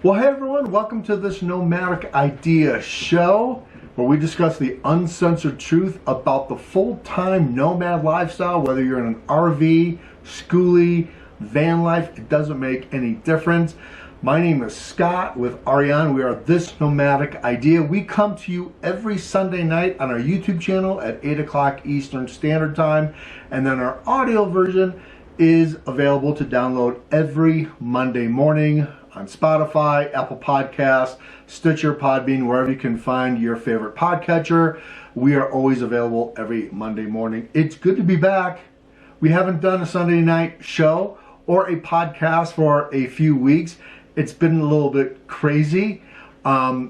Well, hey everyone, welcome to this Nomadic Idea show where we discuss the uncensored truth about the full-time nomad lifestyle, whether you're in an RV, schoolie, van life, it doesn't make any difference. My name is Scott with Ariane. We are This Nomadic Idea. We come to you every Sunday night on our YouTube channel at 8 o'clock Eastern Standard Time, and then our audio version is available to download every Monday morning on Spotify, Apple Podcasts, Stitcher, Podbean, wherever you can find your favorite podcatcher. We are always available every Monday morning. It's good to be back. We haven't done a Sunday night show or a podcast for a few weeks. It's been a little bit crazy. I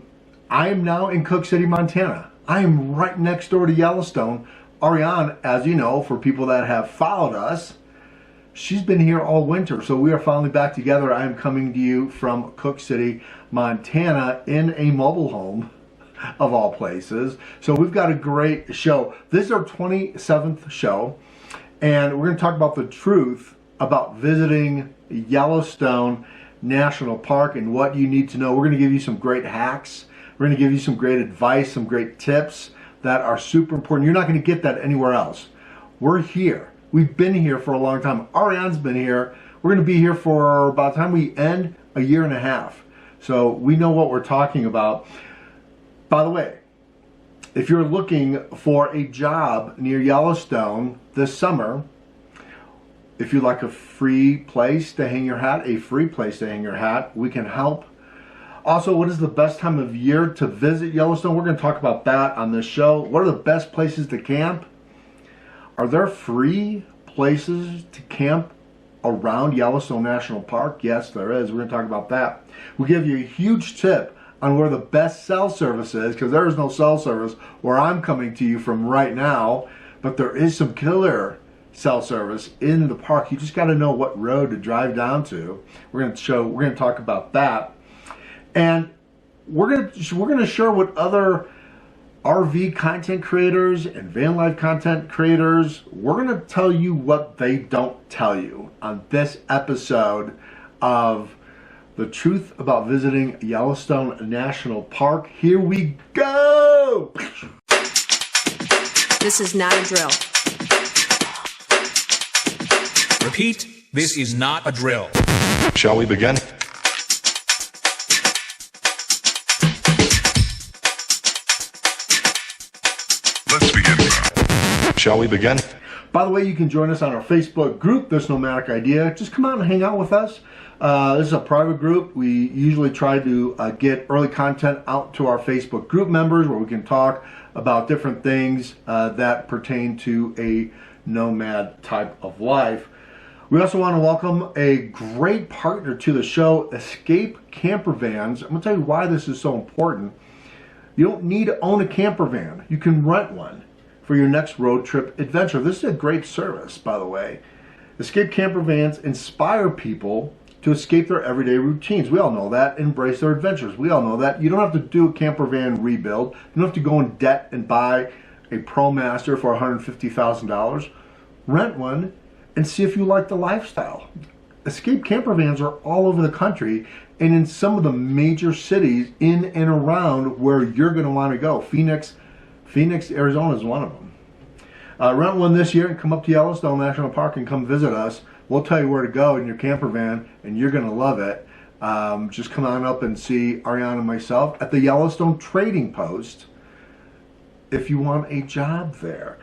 am now in Cook City, Montana. I am right next door to Yellowstone. Ariane, as you know, for people that have followed us, she's been here all winter, so we are finally back together. I am coming to you from Cook City, Montana, in a mobile home, of all places. So we've got a great show. This is our 27th show, and we're going to talk about the truth about visiting Yellowstone National Park and what you need to know. We're going to give you some great hacks. We're going to give you some great advice, some great tips that are super important. You're not going to get that anywhere else. We're here. We've been here for a long time. Ariane's been here. We're going to be here for about the time we end, a year and a half. So we know what we're talking about. By the way, if you're looking for a job near Yellowstone this summer, if you'd like a free place to hang your hat, we can help. Also, what is the best time of year to visit Yellowstone? We're going to talk about that on this show. What are the best places to camp? Are there free places to camp around Yellowstone National Park? Yes, there is. We're going to talk about that. We'll give you a huge tip on where the best cell service is, because there is no cell service where I'm coming to you from right now, but there is some killer cell service in the park. You just got to know what road to drive down to. We're going to talk about that, and we're going to share what other RV content creators and van life content creators, we're going to tell you what they don't tell you on this episode of The Truth About Visiting Yellowstone National Park. Here we go! This is not a drill. Repeat, this is not a drill. Shall we begin? Let's begin. Shall we begin? By the way, you can join us on our Facebook group, This Nomadic Idea. Just come out and hang out with us. This is a private group. We usually try to get early content out to our Facebook group members where we can talk about different things that pertain to a nomad type of life. We also want to welcome a great partner to the show, Escape CAMPERVANS. I'm going to tell you why this is so important. You don't need to own a camper van. You can rent one for your next road trip adventure. This is a great service, by the way. Escape CAMPERVANS inspire people to escape their everyday routines. We all know that. Embrace their adventures. We all know that. You don't have to do a camper van rebuild. You don't have to go in debt and buy a ProMaster for $150,000. Rent one and see if you like the lifestyle. Escape CAMPERVANS are all over the country and in some of the major cities in and around where you're going to want to go. Phoenix, Arizona is one of them. Rent one this year and come up to Yellowstone National Park and come visit us. We'll tell you where to go in your camper van and you're going to love it. Just come on up and see Ariane and myself at the Yellowstone Trading Post if you want a job there.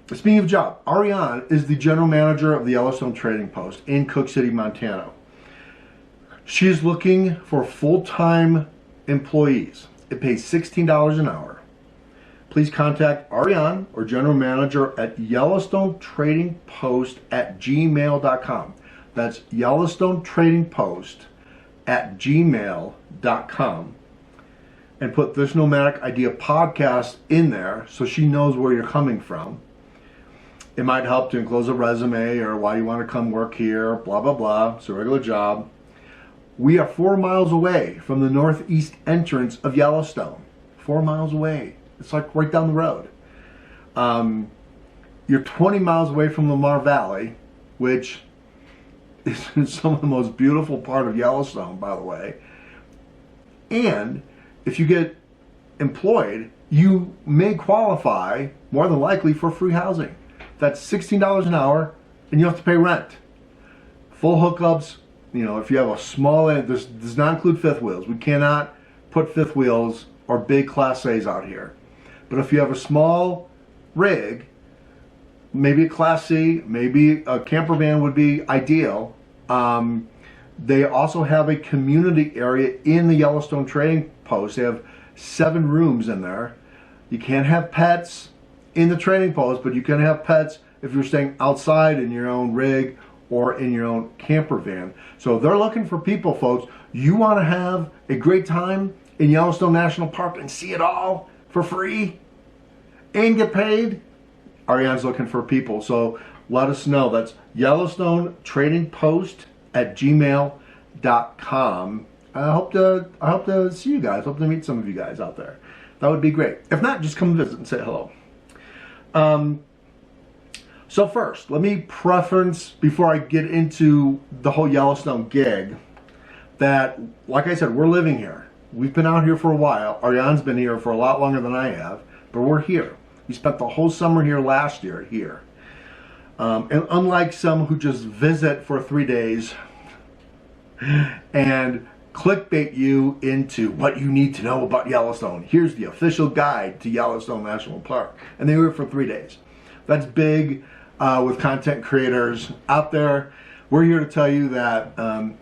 Speaking of job, Ariane is the general manager of the Yellowstone Trading Post in Cook City, Montana. She is looking for full-time employees. It pays $16 an hour. Please contact Ariane or general manager at Yellowstone Trading Post at gmail.com. That's Yellowstone Trading Post at gmail.com. And put This Nomadic Idea podcast in there so she knows where you're coming from. It might help to enclose a resume or why you want to come work here, blah, blah, blah. It's a regular job. We are 4 miles away from the northeast entrance of Yellowstone. 4 miles away. It's like right down the road. You're 20 miles away from Lamar Valley, which is some of the most beautiful part of Yellowstone, by the way. And if you get employed, you may qualify more than likely for free housing. That's $16 an hour, and you don't have to pay rent. Full hookups, you know, if you have a small, this does not include fifth wheels. We cannot put fifth wheels or big Class A's out here. But if you have a small rig, maybe a Class C, maybe a camper van would be ideal. They also have a community area in the Yellowstone Trading Post. They have 7 rooms in there. You can't have pets in the trading post, but you can have pets if you're staying outside in your own rig or in your own camper van. So they're looking for people, folks. You want to have a great time in Yellowstone National Park and see it all for free and get paid? Ariane's looking for people, so let us know. That's Yellowstone Trading Post at gmail.com. I hope to see you guys. Hope to meet some of you guys out there. That would be great. If not, just come visit and say hello. So first, let me preference, before I get into the whole Yellowstone gig, that, like I said, we're living here. We've been out here for a while. Ariane's been here for a lot longer than I have, but we're here. We spent the whole summer here last year here. And unlike some who just visit for 3 days and clickbait you into what you need to know about Yellowstone. Here's the official guide to Yellowstone National Park. And they were for 3 days. That's big with content creators out there. We're here to tell you that,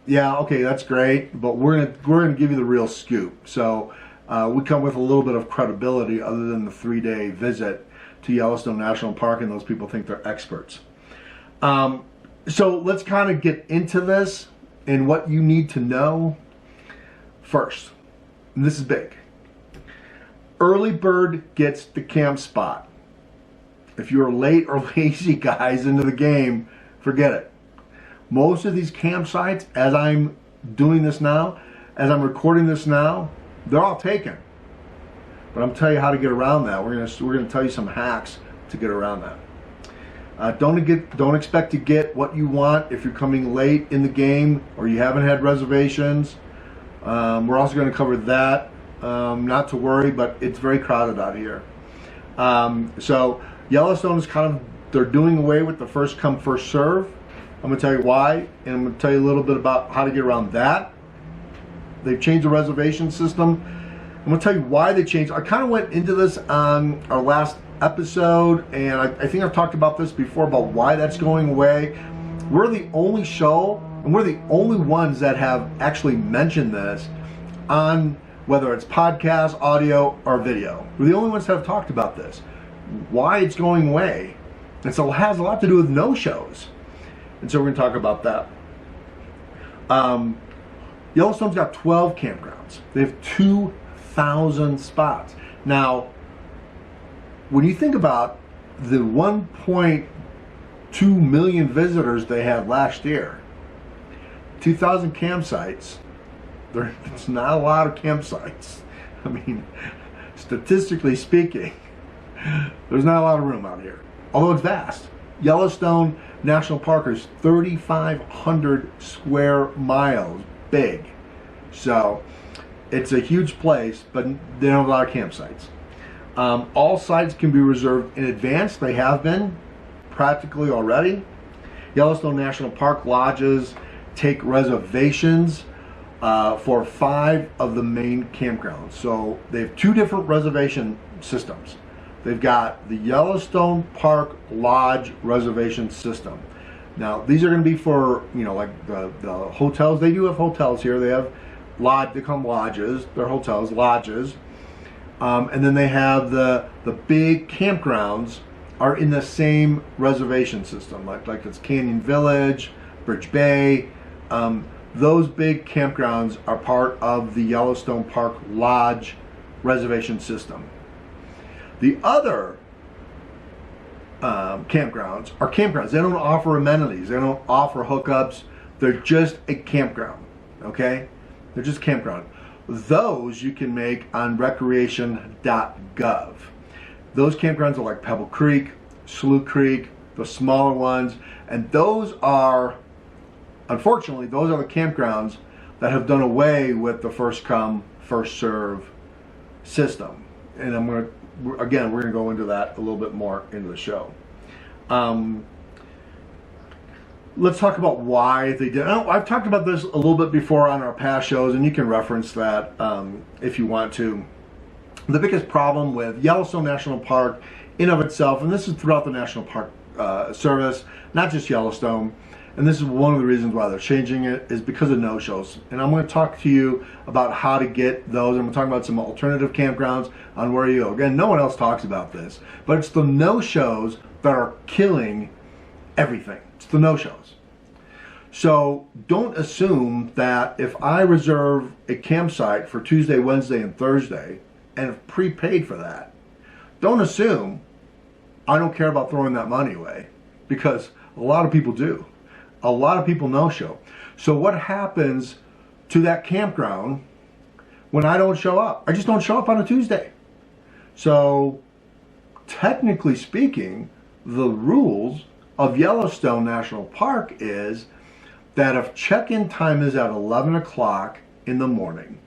yeah, okay, that's great, but we're gonna give you the real scoop. So we come with a little bit of credibility other than the 3-day visit to Yellowstone National Park, and those people think they're experts. So let's kind of get into this and what you need to know. First, and this is big, early bird gets the camp spot. If you're late or lazy, guys, into the game, forget it. Most of these campsites, as I'm doing this now, as I'm recording this now, they're all taken. But I'm telling you how to get around that. We're gonna tell you some hacks to get around that. Don't expect to get what you want if you're coming late in the game or you haven't had reservations. We're also going to cover that. Not to worry, but it's very crowded out here. So Yellowstone is they're doing away with the first come first serve. I'm going to tell you why, and I'm going to tell you a little bit about how to get around that. They've changed the reservation system. I'm going to tell you why they changed. I kind of went into this on our last episode, and I think I've talked about this before about why that's going away. We're the only show, and we're the only ones that have actually mentioned this on whether it's podcast, audio, or video. We're the only ones that have talked about this. Why it's going away. And so it has a lot to do with no-shows. And so we're going to talk about that. Yellowstone's got 12 campgrounds. They have 2,000 spots. Now, when you think about the 1.2 million visitors they had last year, 2,000 campsites, it's not a lot of campsites. I mean, statistically speaking, there's not a lot of room out here, although it's vast. Yellowstone National Park is 3,500 square miles big. So it's a huge place, but they don't have a lot of campsites. All sites can be reserved in advance. They have been practically already. Yellowstone National Park lodges take reservations for 5 of the main campgrounds. So they have 2 different reservation systems. They've got the Yellowstone Park Lodge reservation system. Now these are going to be for, you know, like the hotels. They do have hotels here. They have lodge. They call them lodges. They're hotels, lodges. And then they have the big campgrounds are in the same reservation system, like it's Canyon Village, Bridge Bay. Those big campgrounds are part of the Yellowstone Park Lodge reservation system. The other campgrounds are campgrounds. They don't offer amenities. They don't offer hookups. They're just a campground, okay? They're just campground. Those you can make on recreation.gov. Those campgrounds are like Pebble Creek, Slough Creek, the smaller ones, and those are, unfortunately, those are the campgrounds that have done away with the first come, first serve system. And we're going to go into that a little bit more into the show. Let's talk about why they did. I've talked about this a little bit before on our past shows, and you can reference that if you want to. The biggest problem with Yellowstone National Park in of itself, and this is throughout the National Park Service, not just Yellowstone, and this is one of the reasons why they're changing it, is because of no-shows. And I'm going to talk to you about how to get those. I'm going to talk about some alternative campgrounds on where you go. Again, no one else talks about this, but it's the no-shows that are killing everything. It's the no-shows. So don't assume that if I reserve a campsite for Tuesday, Wednesday, and Thursday, and have prepaid for that, don't assume I don't care about throwing that money away, because a lot of people do. A lot of people no-show. So what happens to that campground when I don't show up? I just don't show up on a Tuesday. So technically speaking, the rules of Yellowstone National Park is that if check-in time is at 11 o'clock in the morning,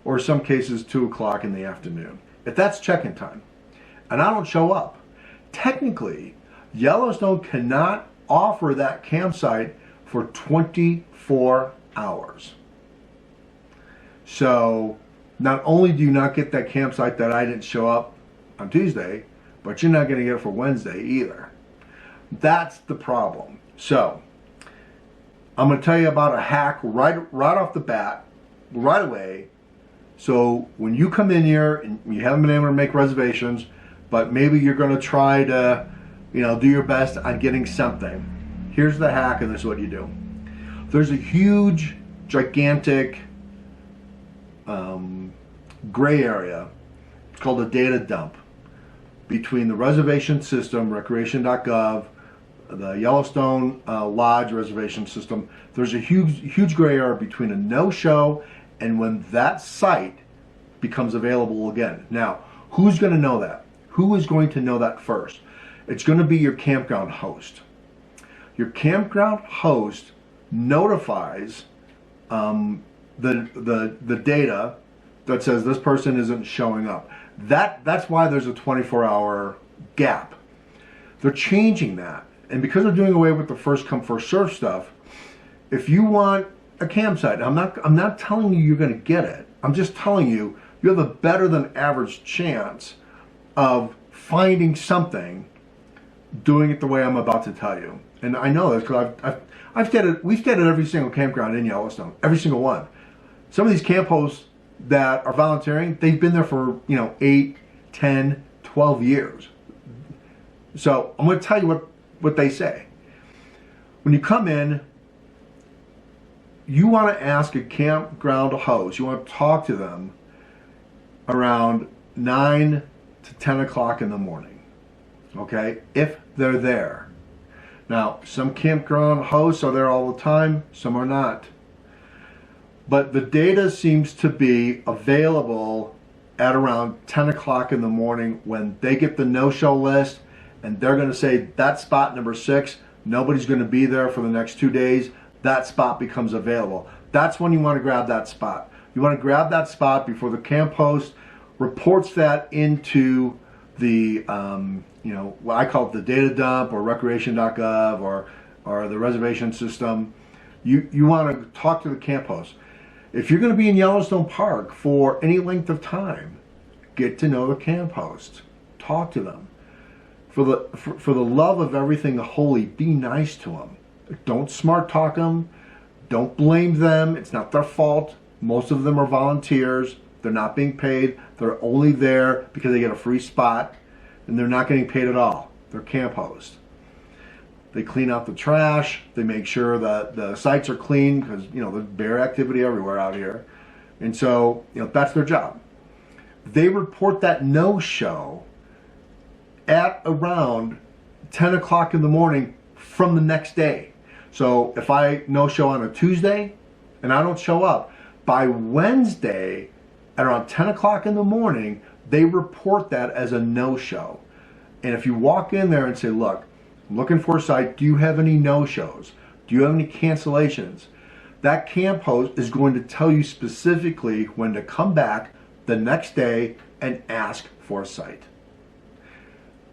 or some cases 2 o'clock in the afternoon, if that's check-in time, and I don't show up, technically, Yellowstone cannot offer that campsite for 24 hours. So not only do you not get that campsite that I didn't show up on Tuesday, but you're not going to get it for Wednesday either. That's the problem. So I'm going to tell you about a hack right off the bat, right away. So when you come in here and you haven't been able to make reservations, but maybe you're going to try to, do your best on getting something. Here's the hack, and this is what you do. There's a huge, gigantic gray area. It's called a data dump between the reservation system, recreation.gov, the Yellowstone Lodge reservation system. There's a huge gray area between a no-show and when that site becomes available again. Now, who's going to know that? Who is going to know that first? It's going to be your campground host. Your campground host notifies the data that says this person isn't showing up. That's why there's a 24-hour gap. They're changing that. And because they're doing away with the first come first serve stuff, if you want a campsite, I'm not telling you you're going to get it. I'm just telling you you have a better than average chance of finding something doing it the way I'm about to tell you. And I know this because we've stayed at every single campground in Yellowstone, every single one. Some of these camp hosts that are volunteering, they've been there for 8, 10, 12 years. So I'm going to tell you what they say. When you come in, you want to ask a campground host, you want to talk to them around 9 to 10 o'clock in the morning, okay, if they're there. Now, some campground hosts are there all the time, some are not. But the data seems to be available at around 10 o'clock in the morning when they get the no-show list, and they're going to say that spot number 6, nobody's going to be there for the next 2 days. That spot becomes available. That's when you want to grab that spot. You want to grab that spot before the camp host reports that into the, what I call it the data dump or recreation.gov or the reservation system. You want to talk to the camp host. If you're going to be in Yellowstone Park for any length of time, get to know the camp host. Talk to them. For the love of everything holy, be nice to them. Don't smart talk them. Don't blame them. It's not their fault. Most of them are volunteers. They're not being paid. They're only there because they get a free spot, and they're not getting paid at all. They're camp hosts. They clean out the trash. They make sure that the sites are clean because there's bear activity everywhere out here, and so that's their job. They report that no-show at around 10 o'clock in the morning from the next day. So if I no-show on a Tuesday and I don't show up, by Wednesday at around 10 o'clock in the morning, they report that as a no-show. And if you walk in there and say, look, I'm looking for a site, do you have any no-shows? Do you have any cancellations? that camp host is going to tell you specifically when to come back the next day and ask for a site.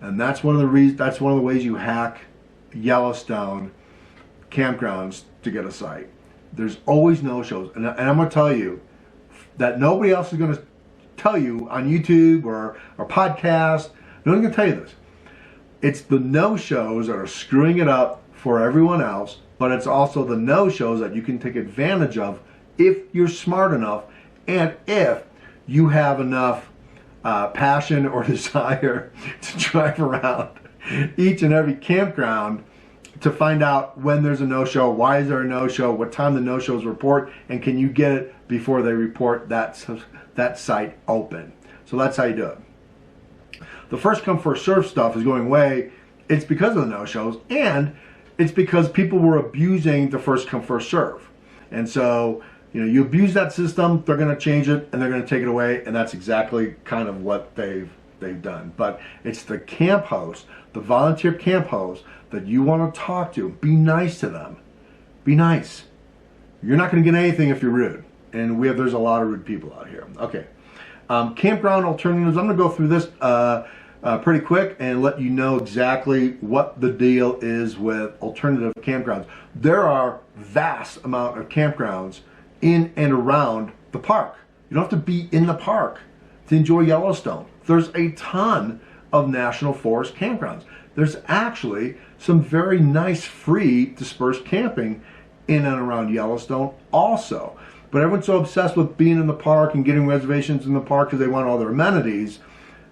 And that's one of the reasons. That's one of the ways you hack Yellowstone campgrounds to get a site. There's always no-shows, and I'm going to tell you that nobody else is going to tell you on YouTube or podcast. No one's going to tell you this. It's the no-shows that are screwing it up for everyone else, but it's also the no-shows that you can take advantage of if you're smart enough and if you have enough passion or desire to drive around each and every campground to find out when there's a no-show, why is there a no-show, what time the no-shows report, and can you get it before they report that site open. So that's how you do it. The first come first serve stuff is going away. It's because of the no-shows, and it's because people were abusing the first come first serve. And so, you know, you abuse that system, they're going to change it and they're going to take it away, and that's exactly kind of what they've done. But it's the camp host, the volunteer camp host that you want to talk to. Be nice to them. Be nice. You're not going to get anything if you're rude, and there's a lot of rude people out here. Okay, campground alternatives. I'm going to go through this pretty quick and let you know exactly what the deal is with alternative campgrounds. There are vast amount of campgrounds in and around the park. You don't have to be in the park to enjoy Yellowstone. There's a ton of national forest campgrounds. There's actually some very nice free dispersed camping in and around Yellowstone also. But everyone's so obsessed with being in the park and getting reservations in the park because they want all their amenities.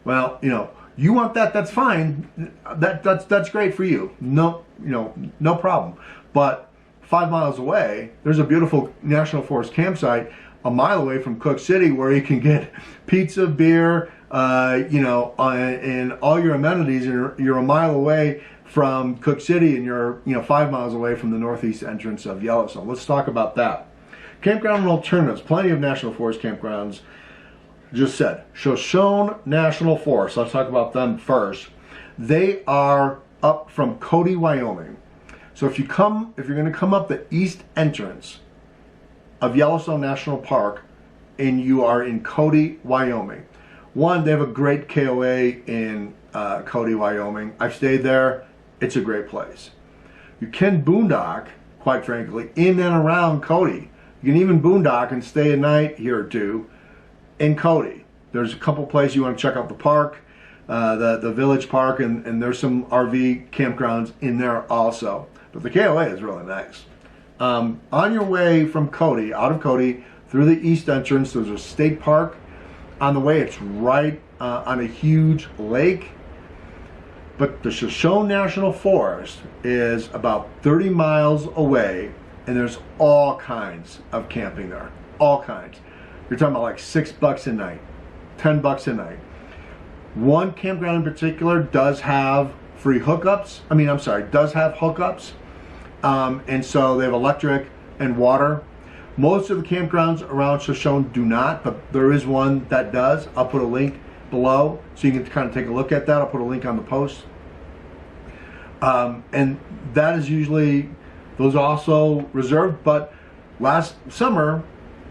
Well, you know, you want that, that's fine. That's great for you. No, you know, no problem. But 5 miles away, there's a beautiful national forest campsite a mile away from Cook City where you can get pizza, beer, you know, and all your amenities. You're a mile away from Cook City, and you're 5 miles away from the northeast entrance of Yellowstone. Let's talk about that. Campground alternatives. Plenty of national forest campgrounds. Just said Shoshone National Forest. Let's talk about them first. They are up from Cody, Wyoming. So if you're going to come up the east entrance of Yellowstone National Park and you are in Cody, Wyoming, one, they have a great KOA in Cody, Wyoming. I've stayed there. It's a great place. You can boondock, quite frankly, in and around Cody. You can even boondock and stay a night here or two in Cody. There's a couple places you want to check out the park, the village park, and there's some RV campgrounds in there also. But the KOA is really nice. On your way from Cody, out of Cody, through the east entrance, there's a state park. On the way, it's right on a huge lake. But the Shoshone National Forest is about 30 miles away, and there's all kinds of camping there. All kinds. You're talking about like $6 a night, $10 a night. One campground in particular does have free hookups. Does have hookups. And so they have electric and water. Most of the campgrounds around Shoshone do not, but there is one that does. I'll put a link below so you can kind of take a look at that. I'll put a link on the post. And that is usually, those are also reserved. But last summer,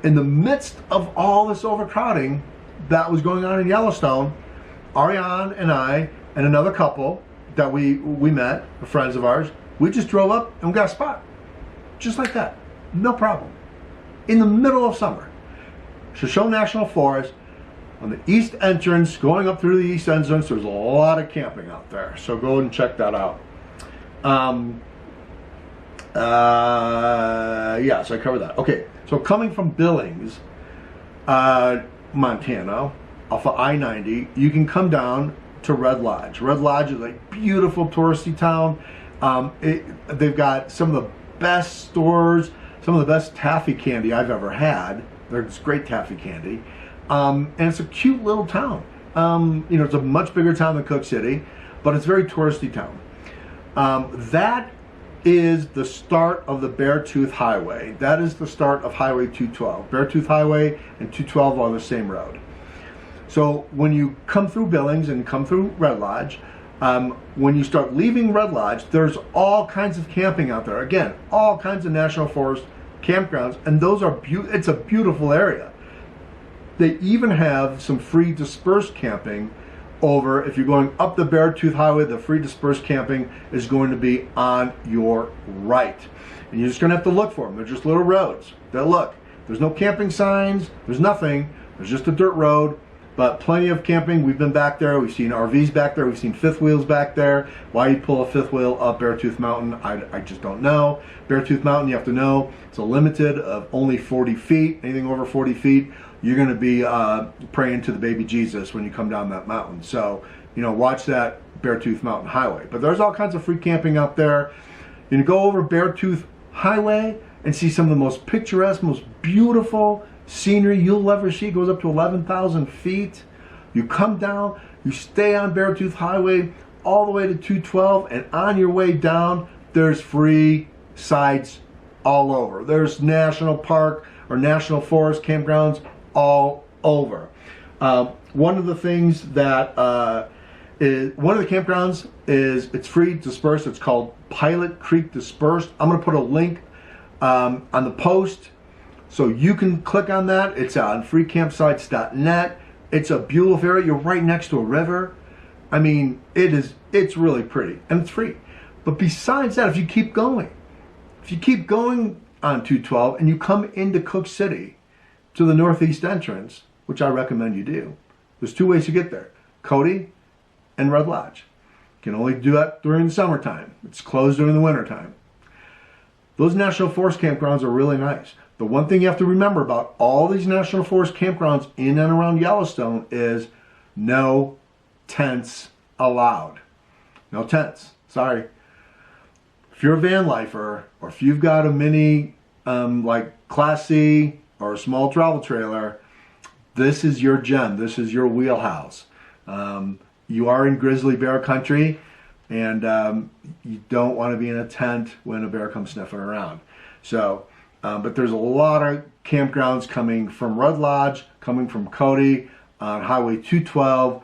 in the midst of all this overcrowding that was going on in Yellowstone, Ariane and I and another couple that we met, friends of ours, we just drove up and we got a spot. Just like that. No problem. In the middle of summer. Shoshone National Forest, on the east entrance, going up through the east entrance, there's a lot of camping out there. So go and check that out. Yeah, so I covered that. Okay, so coming from Billings, Montana, off of I-90, you can come down to Red Lodge. Red Lodge is a beautiful touristy town. They've got some of the best stores, some of the best taffy candy I've ever had. There's great taffy candy. And it's a cute little town. It's a much bigger town than Cook City, but it's a very touristy town. That is the start of the Beartooth Highway. That is the start of Highway 212. Beartooth Highway and 212 are the same road. So when you come through Billings and come through Red Lodge, when you start leaving Red Lodge, there's all kinds of camping out there. Again, all kinds of national forest campgrounds, and those are it's a beautiful area. They even have some free dispersed camping over, if you're going up the Beartooth Highway, the free dispersed camping is going to be on your right. And you're just going to have to look for them. They're just little roads. There's no camping signs, there's nothing, there's just a dirt road, but plenty of camping. We've been back there, we've seen RVs back there, we've seen fifth wheels back there. Why you pull a fifth wheel up Beartooth Mountain, I just don't know. Beartooth Mountain, you have to know, it's a limited of only 40 feet. Anything over 40 feet, you're going to be praying to the baby Jesus when you come down that mountain. So, watch that Beartooth Mountain Highway. But there's all kinds of free camping out there. You can go over Beartooth Highway and see some of the most picturesque, most beautiful scenery you'll ever see. It goes up to 11,000 feet. You come down, you stay on Beartooth Highway all the way to 212, and on your way down, there's free sites all over. There's national park or national forest campgrounds all over. One of the things that one of the campgrounds is, it's free dispersed. It's called Pilot Creek Dispersed. I'm going to put a link on the post so you can click on that. It's on freecampsites.net. It's a beautiful area. You're right next to a river. I mean, it's really pretty and it's free. But besides that, if you keep going on 212 and you come into Cook City to the northeast entrance, which I recommend you do, there's two ways to get there: Cody and Red Lodge. You can only do that during the summertime. It's closed during the wintertime. Those national forest campgrounds are really nice. The one thing you have to remember about all these national forest campgrounds in and around Yellowstone is no tents allowed. No tents. Sorry. If you're a van lifer, or if you've got a mini like Class C or a small travel trailer, this is your gem. This is your wheelhouse. You are in grizzly bear country, and you don't want to be in a tent when a bear comes sniffing around. So, but there's a lot of campgrounds coming from Red Lodge, coming from Cody on Highway 212.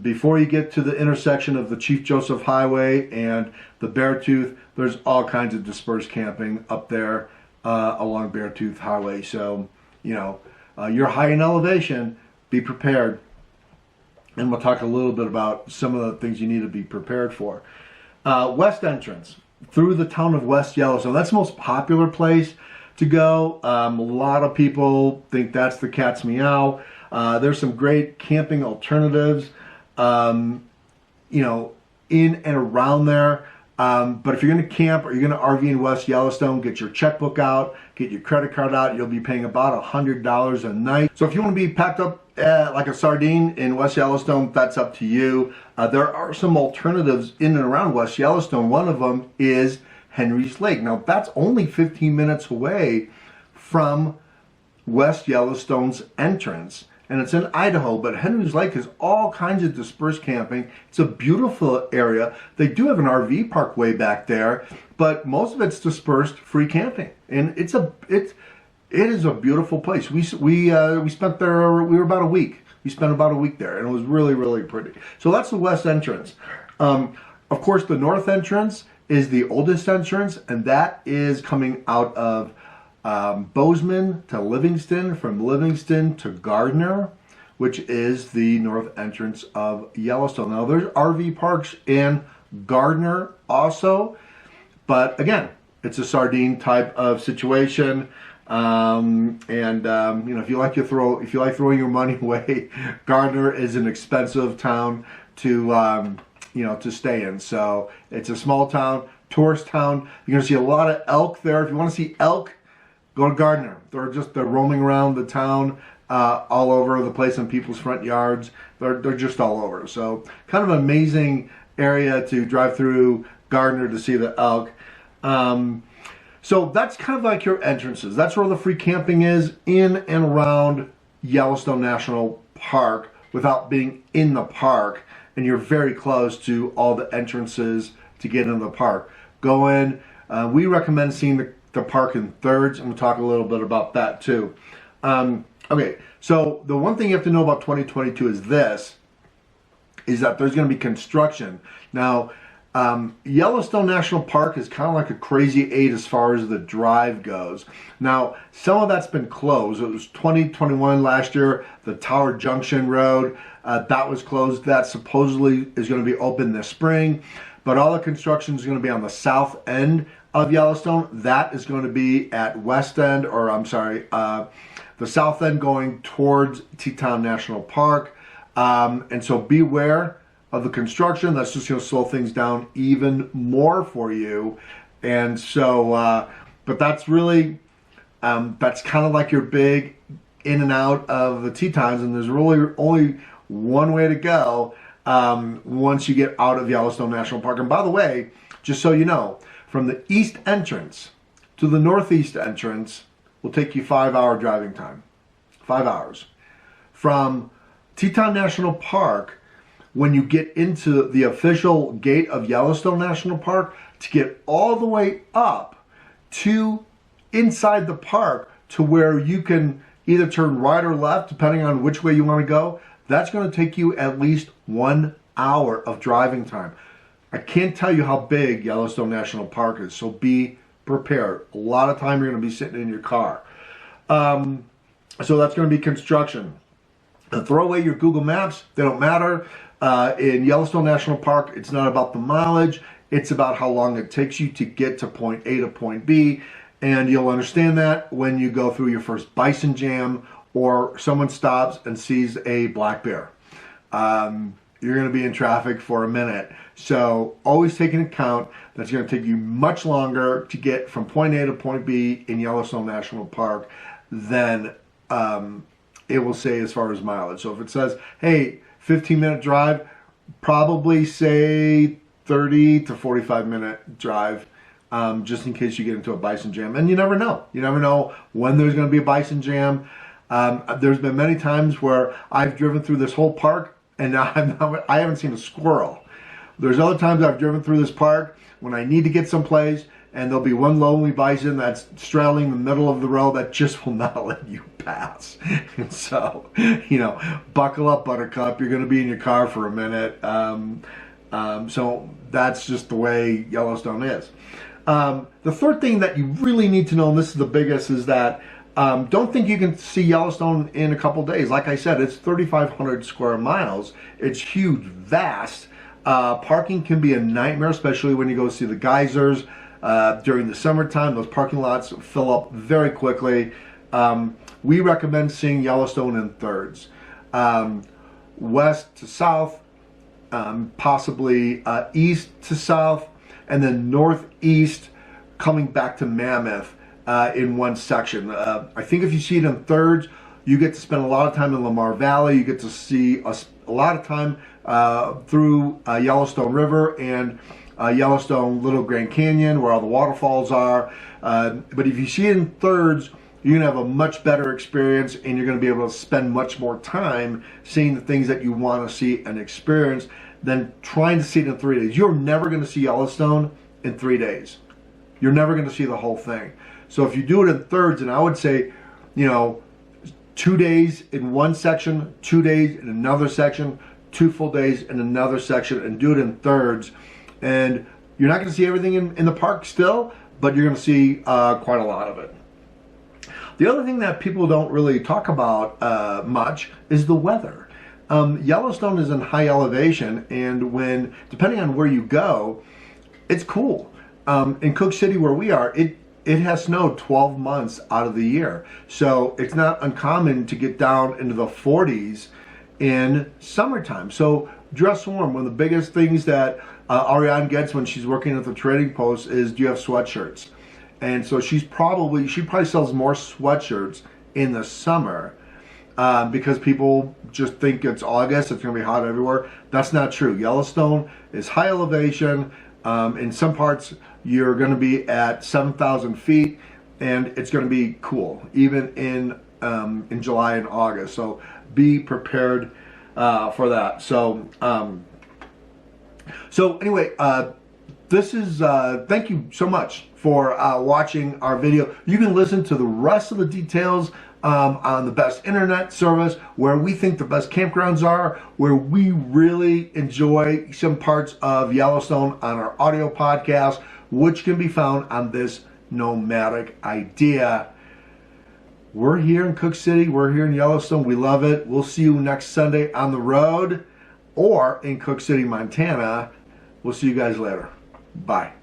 Before you get to the intersection of the Chief Joseph Highway and the Beartooth, there's all kinds of dispersed camping up there along Beartooth Highway. So, you're high in elevation, be prepared. And we'll talk a little bit about some of the things you need to be prepared for. West entrance through the town of West Yellowstone. That's the most popular place to go. A lot of people think that's the cat's meow. There's some great camping alternatives, in and around there. But if you're going to camp or you're going to RV in West Yellowstone, get your checkbook out, get your credit card out. You'll be paying about $100 a night. So if you want to be packed up like a sardine in West Yellowstone, that's up to you. There are some alternatives in and around West Yellowstone. One of them is Henry's Lake. Now that's only 15 minutes away from West Yellowstone's entrance, and it's in Idaho. But Henry's Lake has all kinds of dispersed camping. It's a beautiful area. They do have an RV park way back there, but most of it's dispersed free camping, and it is a beautiful place. We spent there. We were about a week. We spent about a week there, and it was really, really pretty. So that's the west entrance. Of course, the north entrance is the oldest entrance, and that is coming out of Bozeman to Livingston, from Livingston to Gardner, which is the north entrance of Yellowstone. Now, there's RV parks in Gardner also, but again, it's a sardine type of situation. If you like throwing your money away, Gardner is an expensive town to stay in. So it's a small town, tourist town. You're gonna see a lot of elk there. If you want to see elk, go to Gardner. They're roaming around the town, all over the place in people's front yards. They're just all over. So kind of an amazing area to drive through Gardner to see the elk. So that's kind of like your entrances. That's where the free camping is in and around Yellowstone National Park without being in the park. And you're very close to all the entrances to get into the park. Go in. We recommend seeing the park in thirds, and we'll talk a little bit about that too. Okay, so the one thing you have to know about 2022 is that there's going to be construction. Now, Yellowstone National Park is kind of like a crazy 8 as far as the drive goes. Now, some of that's been closed. It was 2021 last year, the Tower Junction Road, that was closed. That supposedly is going to be open this spring, but all the construction is going to be on the south end of Yellowstone. That is going to be at West End, or I'm sorry, the south end going towards Teton National Park. And so beware of the construction. That's just going to slow things down even more for you. And so, but that's really, that's kind of like your big in and out of the Tetons. And there's really only one way to go once you get out of Yellowstone National Park. And by the way, just so you know, from the east entrance to the northeast entrance will take you 5-hour driving time. 5 hours. From Teton National Park, when you get into the official gate of Yellowstone National Park, to get all the way up to inside the park to where you can either turn right or left, depending on which way you want to go, that's going to take you at least 1 hour of driving time. I can't tell you how big Yellowstone National Park is, so be prepared. A lot of time you're going to be sitting in your car. So that's going to be construction. Throw away your Google Maps. They don't matter. In Yellowstone National Park, it's not about the mileage. It's about how long it takes you to get to point A to point B. And you'll understand that when you go through your first bison jam or someone stops and sees a black bear. You're going to be in traffic for a minute. So always take into account that's going to take you much longer to get from point A to point B in Yellowstone National Park than it will say as far as mileage. So if it says, hey, 15-minute drive, probably say 30 to 45-minute drive, just in case you get into a bison jam. And you never know. You never know when there's going to be a bison jam. There's been many times where I've driven through this whole park and I haven't seen a squirrel. There's other times I've driven through this park when I need to get someplace and there'll be one lonely bison that's straddling the middle of the road that just will not let you pass. And so, you know, buckle up, Buttercup. You're going to be in your car for a minute. So that's just the way Yellowstone is. The third thing that you really need to know, and this is the biggest, is that don't think you can see Yellowstone in a couple days. Like I said, it's 3,500 square miles. It's huge, vast. Parking can be a nightmare, especially when you go see the geysers. During the summertime, those parking lots fill up very quickly. We recommend seeing Yellowstone in thirds. West to south, possibly east to south, and then northeast coming back to Mammoth in one section. I think if you see it in thirds, you get to spend a lot of time in Lamar Valley. You get to see a lot of time through Yellowstone River and Yellowstone Little Grand Canyon, where all the waterfalls are. But if you see it in thirds, you're going to have a much better experience and you're going to be able to spend much more time seeing the things that you want to see and experience than trying to see it in 3 days. You're never going to see Yellowstone in 3 days. You're never going to see the whole thing. So if you do it in thirds, and I would say, you know, 2 days in one section, 2 days in another section, 2 full days in another section, and do it in thirds. And you're not going to see everything in the park still, but you're going to see quite a lot of it. The other thing that people don't really talk about much is the weather. Yellowstone is in high elevation, and when, depending on where you go, it's cool. In Cook City, where we are, it has snowed 12 months out of the year. So it's not uncommon to get down into the 40s in summertime. So dress warm. One of the biggest things that Ariane gets when she's working at the trading post is, do you have sweatshirts? And so she probably sells more sweatshirts in the summer because people just think it's August, it's going to be hot everywhere. That's not true. Yellowstone is high elevation. In some parts, you're going to be at 7,000 feet, and it's going to be cool, even in July and August. So be prepared for that. So anyway, this is thank you so much for watching our video. You can listen to the rest of the details on the best internet service, where we think the best campgrounds are, where we really enjoy some parts of Yellowstone on our audio podcast, which can be found on this Nomadic Idea. We're here in Cook City. We're here in Yellowstone. We love it. We'll see you next Sunday on the road or in Cook City, Montana. We'll see you guys later. Bye.